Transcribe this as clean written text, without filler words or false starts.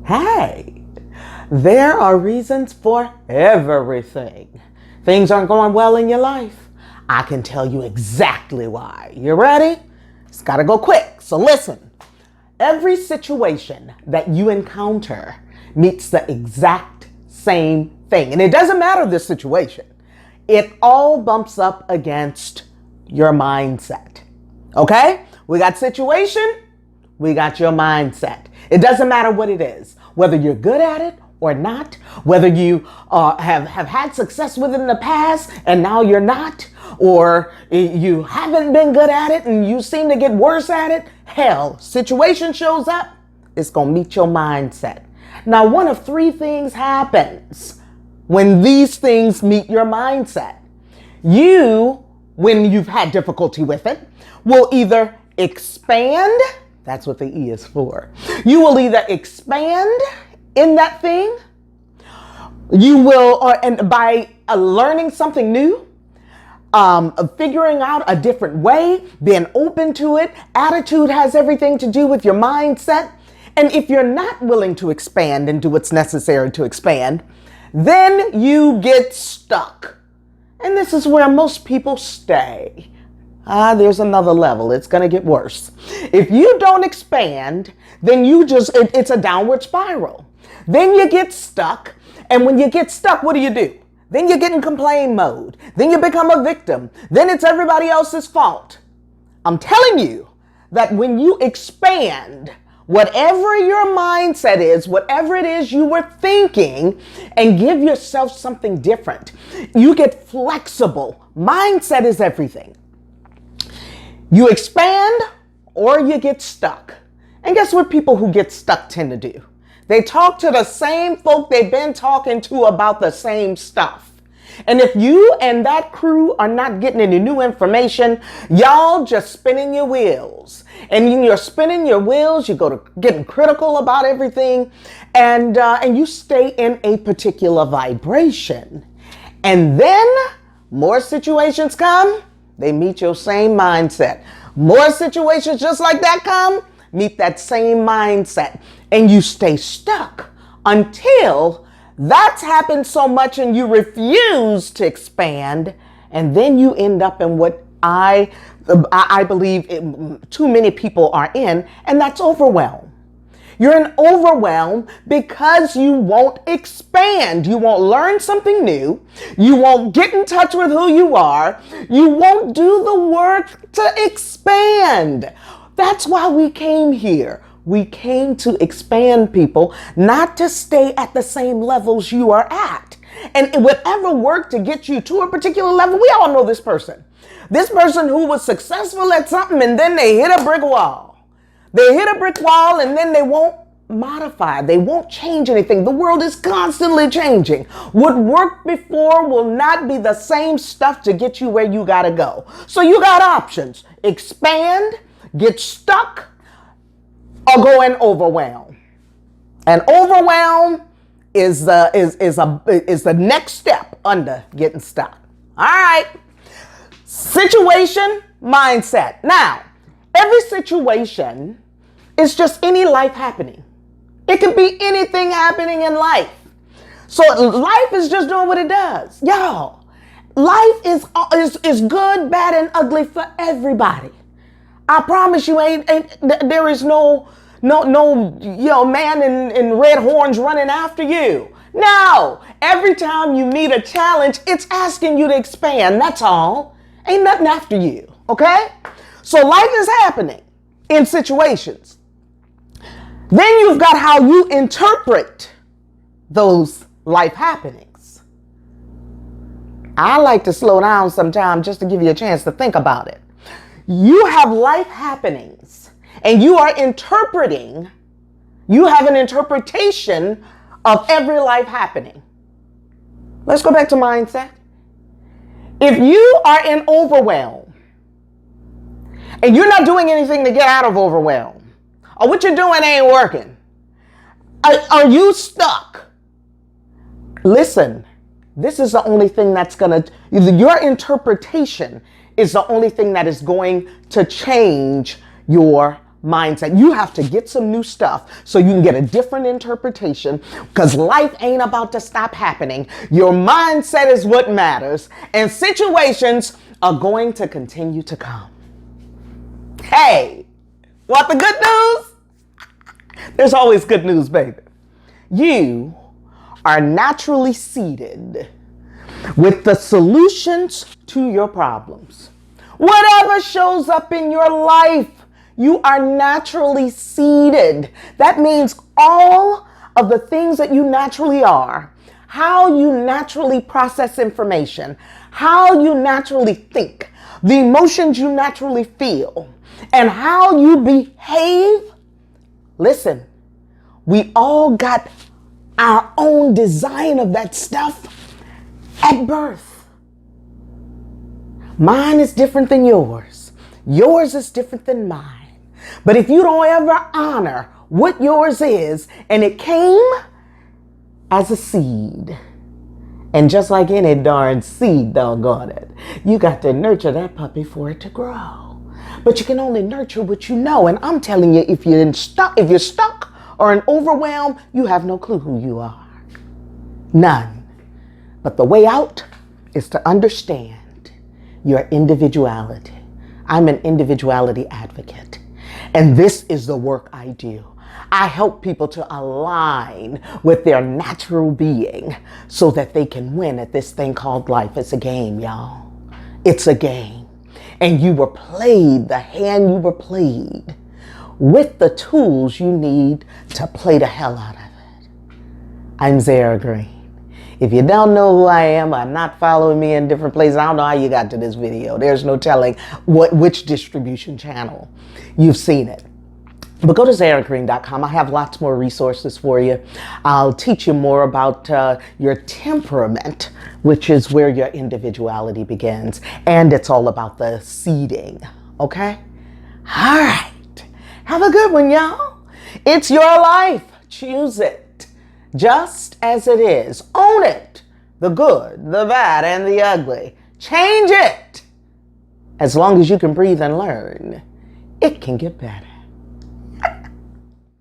Hey, there are reasons for everything. Things aren't going well in your life. I can tell you exactly why. You ready? It's got to go quick. So listen. Every situation that you encounter meets the exact same thing. And it doesn't matter the situation. It all bumps up against your mindset. Okay? We got situation, we got your mindset. It doesn't matter what it is, whether you're good at it or not, whether you have had success with it in the past and now you're not, or you haven't been good at it and you seem to get worse at it. Hell, situation shows up, it's going to meet your mindset. Now, one of three things happens when these things meet your mindset. You, when you've had difficulty with it, will either expand. That's what the E is for. You will either expand in that thing. You will, and by learning something new, figuring out a different way, being open to it. Attitude has everything to do with your mindset. And if you're not willing to expand and do what's necessary to expand, then you get stuck. And this is where most people stay. There's another level. It's going to get worse. If you don't expand, then it's a downward spiral. Then you get stuck. And when you get stuck, what do? Then you get in complain mode. Then you become a victim. Then it's everybody else's fault. I'm telling you that when you expand, whatever your mindset is, whatever it is you were thinking, and give yourself something different, you get flexible. Mindset is everything. You expand or you get stuck. And guess what people who get stuck tend to do? They talk to the same folk they've been talking to about the same stuff. And if you and that crew are not getting any new information, y'all just spinning your wheels. And when you're spinning your wheels, you go to getting critical about everything, and you stay in a particular vibration. And then more situations come, they meet your same mindset. More situations just like that come, meet that same mindset. And you stay stuck until that's happened so much and you refuse to expand. And then you end up in what I believe too many people are in, and that's overwhelm. You're in overwhelm because you won't expand. You won't learn something new. You won't get in touch with who you are. You won't do the work to expand. That's why we came here. We came to expand, people, not to stay at the same levels you are at. And whatever worked to get you to a particular level, we all know this person. This person who was successful at something and then they hit a brick wall. They hit a brick wall and then they won't modify. They won't change anything. The world is constantly changing. What worked before will not be the same stuff to get you where you got to go. So you got options. Expand, get stuck, or go and overwhelm. And overwhelm is the next step under getting stuck. All right. Situation, mindset. Now, every situation is just any life happening. It can be anything happening in life. So life is just doing what it does. Y'all, life is good, bad, and ugly for everybody. I promise you, there is no man in red horns running after you. No, every time you meet a challenge, it's asking you to expand. That's all. Ain't nothing after you. Okay? So life is happening in situations. Then you've got how you interpret those life happenings. I like to slow down sometimes just to give you a chance to think about it. You have life happenings and you are interpreting, you have an interpretation of every life happening. Let's go back to mindset. If you are in overwhelm and you're not doing anything to get out of overwhelm, or what you're doing ain't working, are you stuck? Listen, this is the only thing that's your interpretation is the only thing that is going to change your mindset. You have to get some new stuff so you can get a different interpretation, because life ain't about to stop happening. Your mindset is what matters, and situations are going to continue to come. Hey, want the good news? There's always good news, baby. You are naturally seated with the solutions to your problems. Whatever shows up in your life, you are naturally seated. That means all of the things that you naturally are, how you naturally process information, how you naturally think, the emotions you naturally feel, and how you behave. Listen, we all got our own design of that stuff at birth. Mine is different than yours. Yours is different than mine. But if you don't ever honor what yours is, and it came as a seed, and just like any darn seed, doggone it, you got to nurture that puppy for it to grow. But you can only nurture what you know. And I'm telling you, if you're stuck or in overwhelm, you have no clue who you are. None. But the way out is to understand your individuality. I'm an individuality advocate. And this is the work I do. I help people to align with their natural being so that they can win at this thing called life. It's a game, y'all. It's a game. And you were played the hand you were played with the tools you need to play the hell out of it. I'm Zara Green. If you don't know who I am, or not following me in different places, I don't know how you got to this video. There's no telling which distribution channel you've seen it. But go to zaragreen.com. I have lots more resources for you. I'll teach you more about your temperament, which is where your individuality begins. And it's all about the seeding, okay? All right. Have a good one, y'all. It's your life. Choose it just as it is. Own it. The good, the bad, and the ugly. Change it. As long as you can breathe and learn, it can get better.